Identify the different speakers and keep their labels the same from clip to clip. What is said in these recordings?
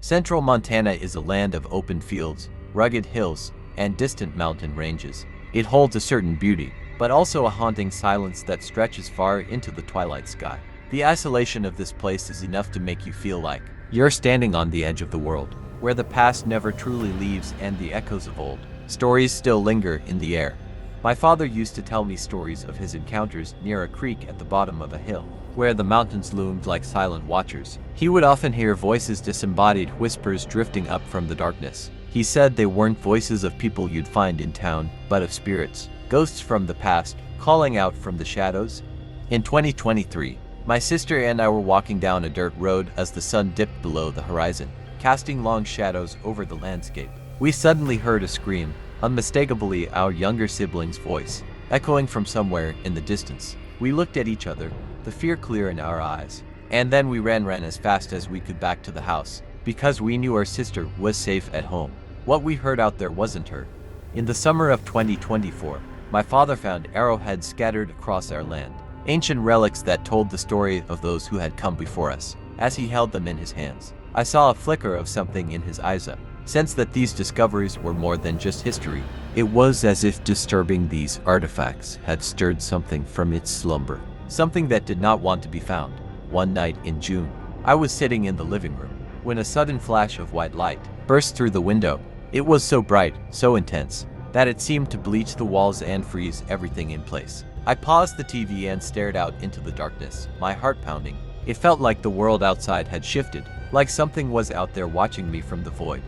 Speaker 1: Central Montana is a land of open fields, rugged hills, and distant mountain ranges. It holds a certain beauty, but also a haunting silence that stretches far into the twilight sky. The isolation of this place is enough to make you feel like you're standing on the edge of the world, where the past never truly leaves and the echoes of old stories still linger in the air. My father used to tell me stories of his encounters near a creek at the bottom of a hill, where the mountains loomed like silent watchers. He would often hear voices, disembodied whispers drifting up from the darkness. He said they weren't voices of people you'd find in town, but of spirits, ghosts from the past, calling out from the shadows. In 2023, my sister and I were walking down a dirt road as the sun dipped below the horizon, casting long shadows over the landscape. We suddenly heard a scream, unmistakably our younger sibling's voice, echoing from somewhere in the distance. We looked at each other, the fear clear in our eyes, and then we ran as fast as we could back to the house, because we knew our sister was safe at home. What we heard out there wasn't her. In the summer of 2024, my father found arrowheads scattered across our land, ancient relics that told the story of those who had come before us. As he held them in his hands, I saw a flicker of something in his eyes, sensed that these discoveries were more than just history. It was as if disturbing these artifacts had stirred something from its slumber, something that did not want to be found. One night in June, I was sitting in the living room when a sudden flash of white light burst through the window. It was so bright, so intense, that it seemed to bleach the walls and freeze everything in place. I paused the TV and stared out into the darkness, my heart pounding. It felt like the world outside had shifted, like something was out there watching me from the void.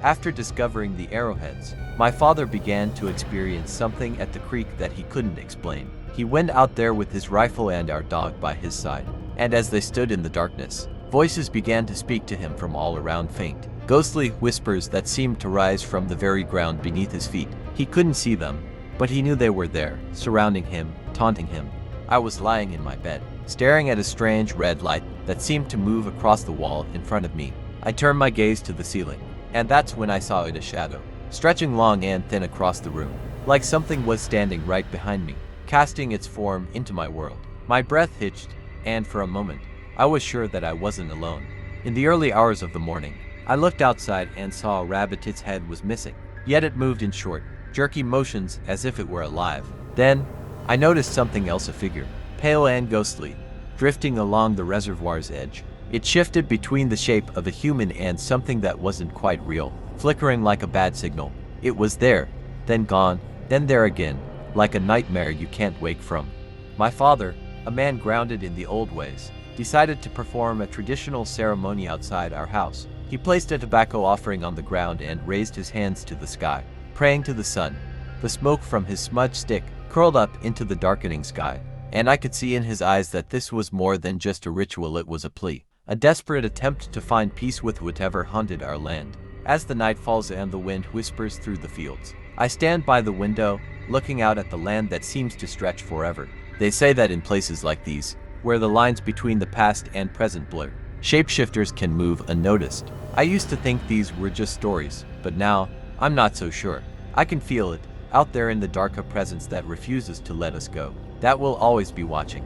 Speaker 1: After discovering the arrowheads, my father began to experience something at the creek that he couldn't explain. He went out there with his rifle and our dog by his side, and as they stood in the darkness, voices began to speak to him from all around, faint, ghostly whispers that seemed to rise from the very ground beneath his feet. He couldn't see them, but he knew they were there, surrounding him, taunting him. I was lying in my bed, staring at a strange red light that seemed to move across the wall in front of me. I turned my gaze to the ceiling, and that's when I saw it, a shadow, stretching long and thin across the room, like something was standing right behind me, casting its form into my world. My breath hitched, and for a moment, I was sure that I wasn't alone. In the early hours of the morning, I looked outside and saw a rabbit. Its head was missing, yet it moved in short, jerky motions as if it were alive. Then, I noticed something else, a figure, pale and ghostly, drifting along the reservoir's edge. It shifted between the shape of a human and something that wasn't quite real, flickering like a bad signal. It was there, then gone, then there again, like a nightmare you can't wake from. My father, a man grounded in the old ways, decided to perform a traditional ceremony outside our house. He placed a tobacco offering on the ground and raised his hands to the sky, praying to the sun. The smoke from his smudged stick curled up into the darkening sky, and I could see in his eyes that this was more than just a ritual. It was a plea, a desperate attempt to find peace with whatever haunted our land. As the night falls and the wind whispers through the fields, I stand by the window, looking out at the land that seems to stretch forever. They say that in places like these, where the lines between the past and present blur, shapeshifters can move unnoticed. I used to think these were just stories, but now, I'm not so sure. I can feel it, out there in the dark, a presence that refuses to let us go, that will always be watching.